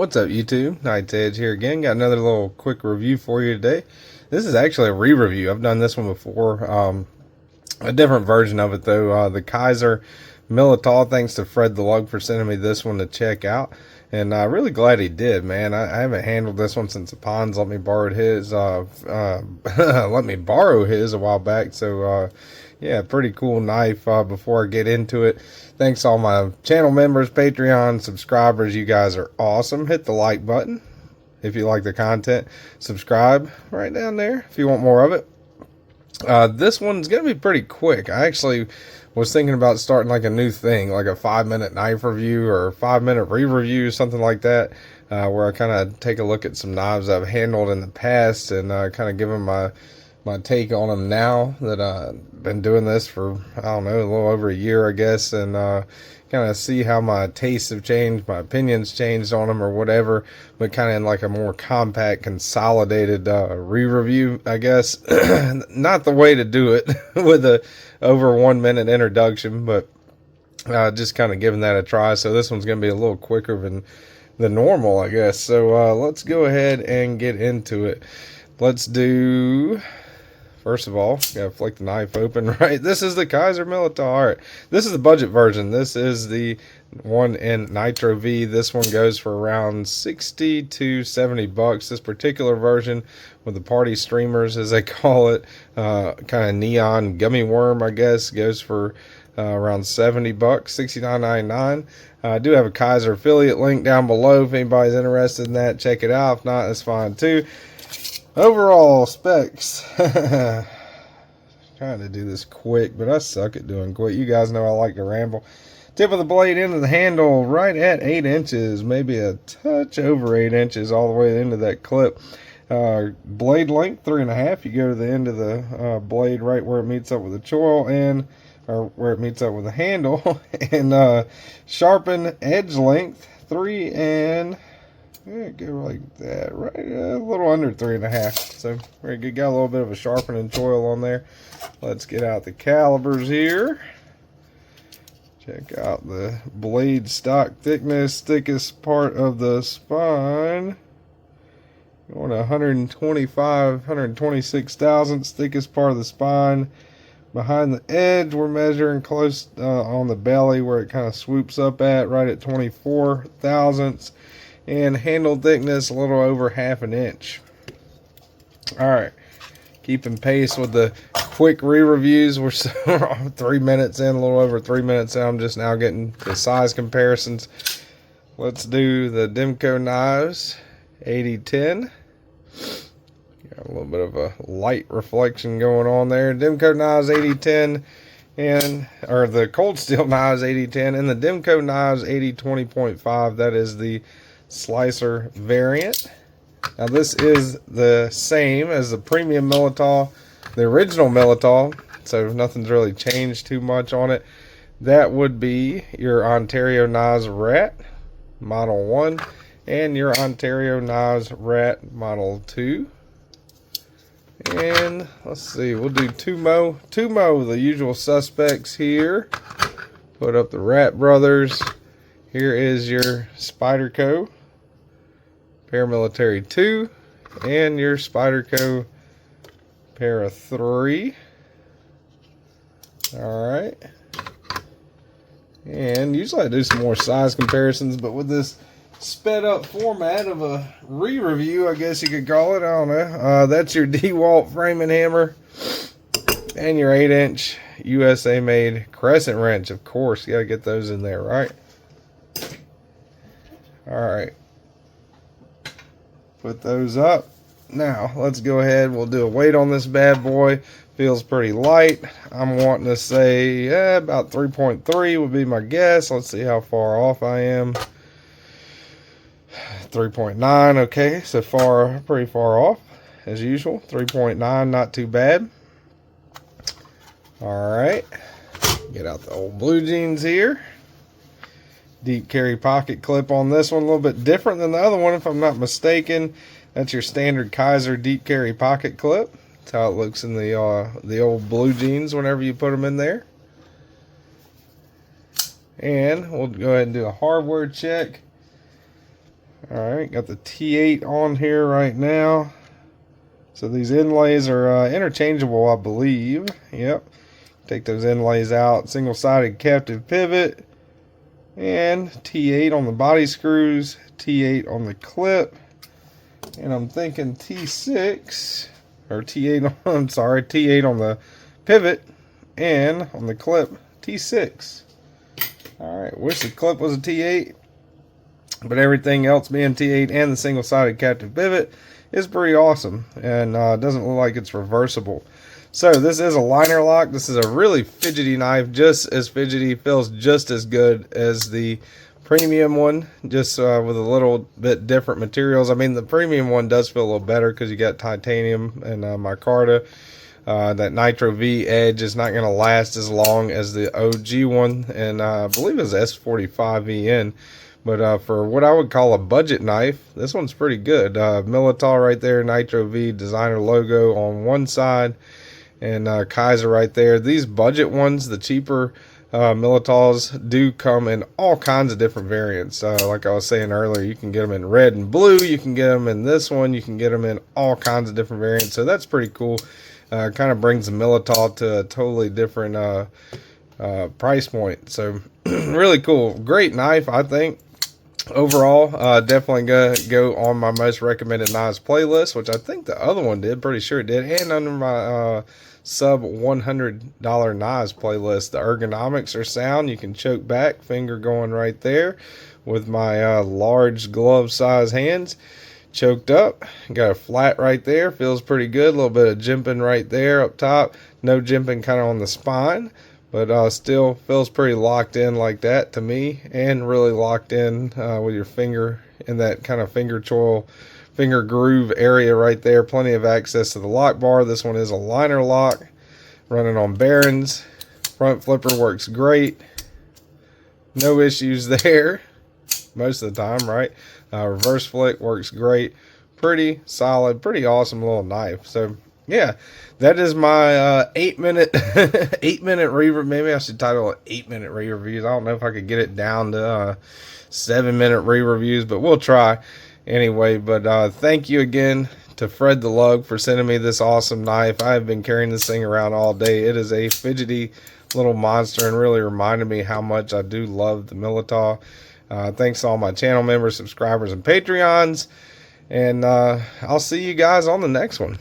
What's up, YouTube? Knight's Edge here again. Got another little quick review for you today. This is actually a re-review. I've done this one before. A different version of it, though. The Kizer Militaw. Thanks to Fred the Lug for sending me this one to check out. And really glad he did, man. I haven't handled this one since the Pons let me borrow his. Let me borrow his a while back. So, yeah, pretty cool knife. Before I get into it, thanks to all my channel members, Patreon subscribers. You guys are awesome. Hit the like button if you like the content. Subscribe right down there if you want more of it. This one's gonna be pretty quick. I actually was thinking about starting like a new thing, like a 5-minute knife review or 5-minute re-review, something like that, where I kind of take a look at some knives I've handled in the past and kind of give them my take on them now that I've been doing this for, I don't know, a little over a year, I guess, and kind of see how my tastes have changed, my opinions changed on them or whatever, but kind of in like a more compact, consolidated re-review, I guess. Not the way to do it with a over 1-minute introduction, but just kind of giving that a try. So this one's going to be a little quicker than normal, I guess. So let's go ahead and get into it. Let's do... First of all, gotta flick the knife open, right? This is the Kizer Militaw. All right, this is the budget version. This is the one in Nitro-V. This one goes for around 60 to 70 bucks. This particular version with the party streamers, as they call it, kind of neon gummy worm, I guess, goes for around 70 bucks, $69.99. I do have a Kizer affiliate link down below if anybody's interested in that. Check it out. If not, that's fine too. Overall specs. Trying to do this quick, but I suck at doing quick. You guys know I like to ramble. Tip of the blade into the handle right at 8 inches, maybe a touch over 8 inches all the way into that clip. Blade length 3.5. You go to the end of the blade right where it meets up with the choil or where it meets up with the handle. And sharpen edge length 3 and... yeah, go like that, right, a little under 3.5. So very good. Got a little bit of a sharpening choil on there. Let's get out the calibers here. Check out the blade stock thickness, thickest part of the spine. Going to 126 thousandths, thickest part of the spine. Behind the edge, we're measuring close on the belly where it kind of swoops up at, right at 24 thousandths. And handle thickness a little over 1/2 inch. Alright, keeping pace with the quick re-reviews. We're 3 minutes in, a little over 3 minutes in. I'm just now getting the size comparisons. Let's do the KnivesShipFree 8010. Got a little bit of a light reflection going on there. KnivesShipFree 8010 or the Cold Steel Knives 8010 and the KnivesShipFree 8020.5. That is the slicer variant. Now this is the same as the premium Militaw, the original Militaw, so nothing's really changed too much on it. That would be your Ontario Knives Rat Model 1 and your Ontario Knives Rat Model 2. And let's see, we'll do Tumo, the usual suspects here. Put up the Rat Brothers. Here is your Spyderco Paramilitary 2 and your Spyderco Para 3. Alright. And usually I do some more size comparisons, but with this sped up format of a re-review, I guess you could call it, I don't know. That's your DeWalt framing hammer and your 8-inch USA made crescent wrench, of course. You gotta get those in there, right? Alright. Put those up. Now, let's go ahead. We'll do a weight on this bad boy. Feels pretty light. I'm wanting to say about 3.3 would be my guess. Let's see how far off I am. 3.9. Okay, so far, pretty far off as usual. 3.9, not too bad. Alright. Get out the old blue jeans here. Deep carry pocket clip on this one, a little bit different than the other one if I'm not mistaken. That's your standard Kizer deep carry pocket clip. That's how it looks in the old blue jeans whenever you put them in there. And we'll go ahead and do a hardware check. Alright, got the T8 on here right now. So these inlays are interchangeable, I believe. Yep. Take those inlays out. Single-sided captive pivot. And T8 on the body screws. T8 on the clip. And I'm thinking T6. Or T8, I'm sorry, T8 on the pivot. And on the clip, T6. Alright, wish the clip was a T8. But everything else being T8 and the single-sided captive pivot is pretty awesome. And doesn't look like it's reversible. So this is a liner lock. This is a really fidgety knife. Just as fidgety. Feels just as good as the premium one. Just with a little bit different materials. I mean, the premium one does feel a little better because you got titanium and micarta. That Nitro-V edge is not going to last as long as the OG one. And I believe it's S45VN. But for what I would call a budget knife, this one's pretty good. Militaw right there, Nitro-V designer logo on one side, and Kizer right there. These budget ones, the cheaper Militaws, do come in all kinds of different variants. Like I was saying earlier, you can get them in red and blue. You can get them in this one. You can get them in all kinds of different variants. So that's pretty cool. Kind of brings the Militaw to a totally different price point. So really cool. Great knife, I think. Overall, definitely gonna go on my most recommended knives playlist, which I think the other one did, pretty sure it did, and under my sub $100 knives playlist. The ergonomics are sound. You can choke back, finger going right there with my large glove size hands. Choked up, got a flat right there, feels pretty good. A little bit of jimping right there up top, no jimping kind of on the spine. But still feels pretty locked in like that to me, and really locked in with your finger in that kind of finger groove area right there. Plenty of access to the lock bar. This one is a liner lock, running on bearings. Front flipper works great. No issues there most of the time, right? Reverse flick works great. Pretty solid, pretty awesome little knife. So yeah, that is my 8-minute 8-minute review. Maybe I should title it 8-minute re-reviews. I don't know if I could get it down to 7-minute re-reviews, but we'll try anyway. But thank you again to Fred the Lug for sending me this awesome knife. I have been carrying this thing around all day. It is a fidgety little monster and really reminded me how much I do love the Militaw. Thanks to all my channel members, subscribers, and Patreons. And I'll see you guys on the next one.